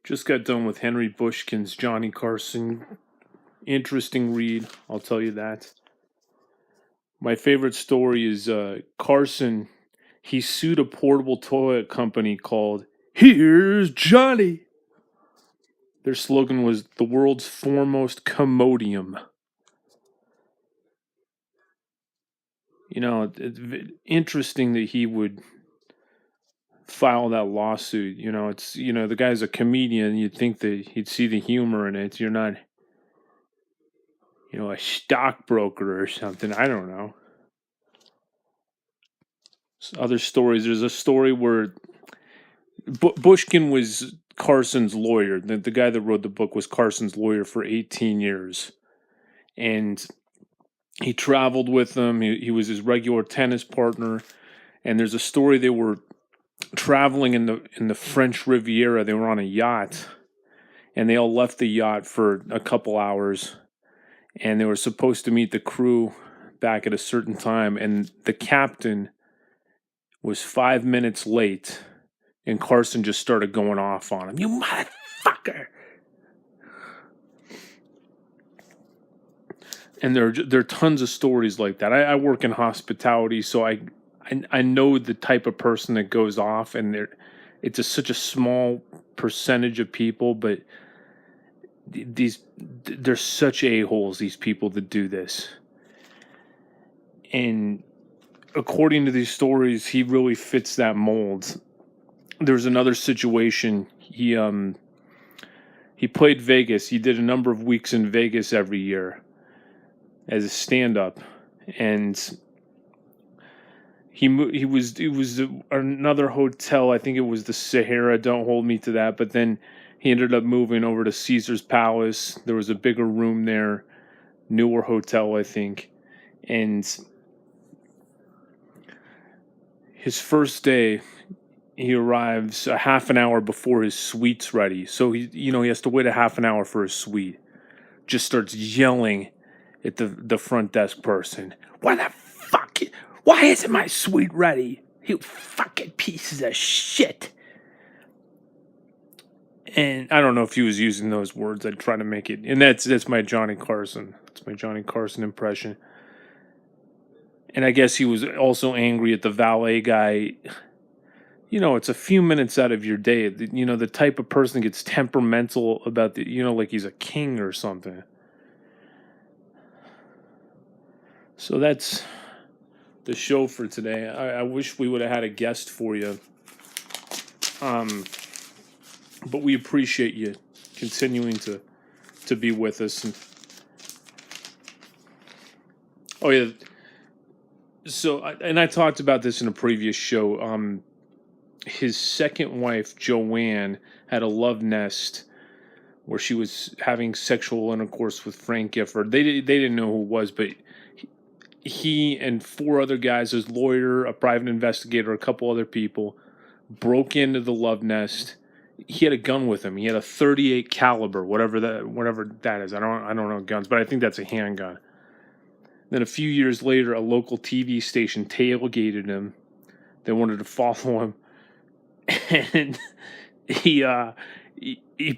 Just got done with Henry Bushkin's Johnny Carson. Interesting read, I'll tell you that. My favorite story is Carson. He sued a portable toilet company called Here's Johnny. Their slogan was the world's foremost commodium. You know, it's interesting that he would file that lawsuit. The guy's a comedian. You'd think that he'd see the humor in it. You're not, a stockbroker or something. I don't know. Other stories. There's a story where Bushkin was Carson's lawyer. The guy that wrote the book was Carson's lawyer for 18 years. And he traveled with him. He was his regular tennis partner. And there's a story they were traveling in the French Riviera. They were on a yacht. And they all left the yacht for a couple hours. And they were supposed to meet the crew back at a certain time. And the captain was 5 minutes late. And Carson just started going off on him. You motherfucker! And there are tons of stories like that. I work in hospitality, so I know the type of person that goes off, and it's such a small percentage of people, but they're such a-holes, these people that do this. And according to these stories, he really fits that mold. There's another situation. He played Vegas. He did a number of weeks in Vegas every year as a stand-up, and he was another hotel. I think it was the Sahara. Don't hold me to that. But then he ended up moving over to Caesar's Palace. There was a bigger room there, newer hotel, I think. And his first day, he arrives a half an hour before his suite's ready. So he has to wait a half an hour for his suite. Just starts yelling at the front desk person. Why isn't my suite ready? You fucking pieces of shit. And I don't know if he was using those words. I'd try to make it. And that's my Johnny Carson. That's my Johnny Carson impression. And I guess he was also angry at the valet guy. It's a few minutes out of your day. The type of person gets temperamental about like he's a king or something. So that's the show for today. I wish we would have had a guest for you. But we appreciate you continuing to be with us. Oh yeah. So I talked about this in a previous show. His second wife, Joanne, had a love nest where she was having sexual intercourse with Frank Gifford. They didn't know who it was, but he and four other guys, his lawyer, a private investigator, a couple other people, broke into the love nest. He had a gun with him. He had a .38 caliber, whatever that is. I don't know guns, but I think that's a handgun. Then a few years later, a local TV station tailgated him. They wanted to follow him, and he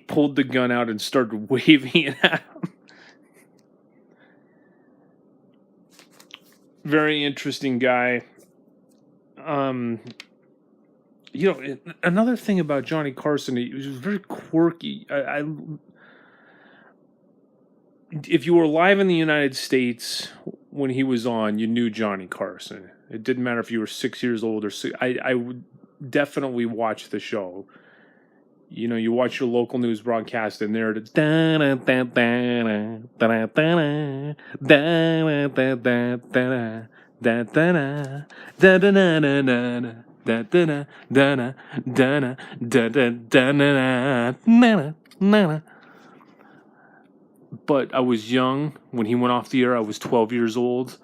pulled the gun out and started waving it at him. Very interesting guy. Another thing about Johnny Carson, he was very quirky. If you were alive in the United States when he was on, you knew Johnny Carson. It didn't matter if you were 6 years old or six. I would definitely watch the show. You watch your local news broadcast, and they're but I was young when he went off the air. I was 12 years old,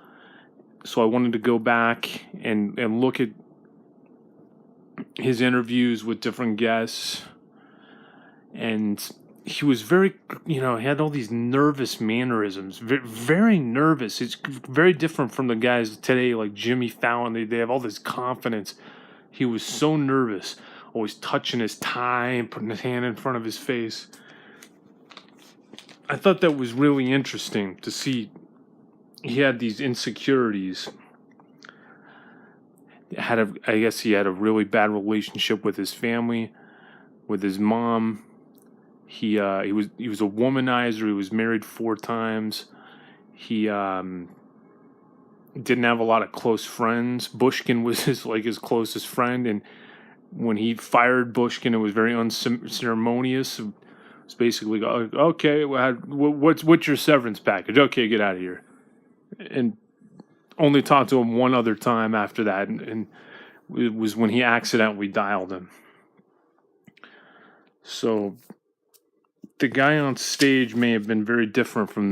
so I wanted to go back and look at his interviews with different guests. And he was very, he had all these nervous mannerisms, very nervous. It's very different from the guys today, like Jimmy Fallon. They have all this confidence. He was so nervous. always touching his tie and putting his hand in front of his face. I thought that was really interesting to see. He had these insecurities. I guess he had a really bad relationship with his family, with his mom. He was a womanizer. He was married 4 times. He didn't have a lot of close friends. Bushkin was his closest friend, and when he fired Bushkin, it was very unceremonious. It was basically, okay, what's your severance package? Okay, get out of here. And only talked to him one other time after that, and it was when he accidentally dialed him. So the guy on stage may have been very different from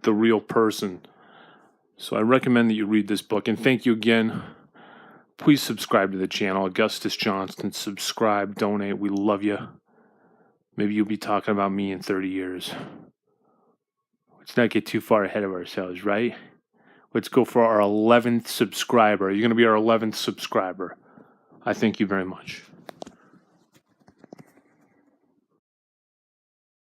the real person. So I recommend that you read this book. And thank you again. Please subscribe to the channel. Augustus Johnston. Subscribe, donate. We love you. Maybe you'll be talking about me in 30 years. Let's not get too far ahead of ourselves, right? Let's go for our 11th subscriber. You're going to be our 11th subscriber. I thank you very much.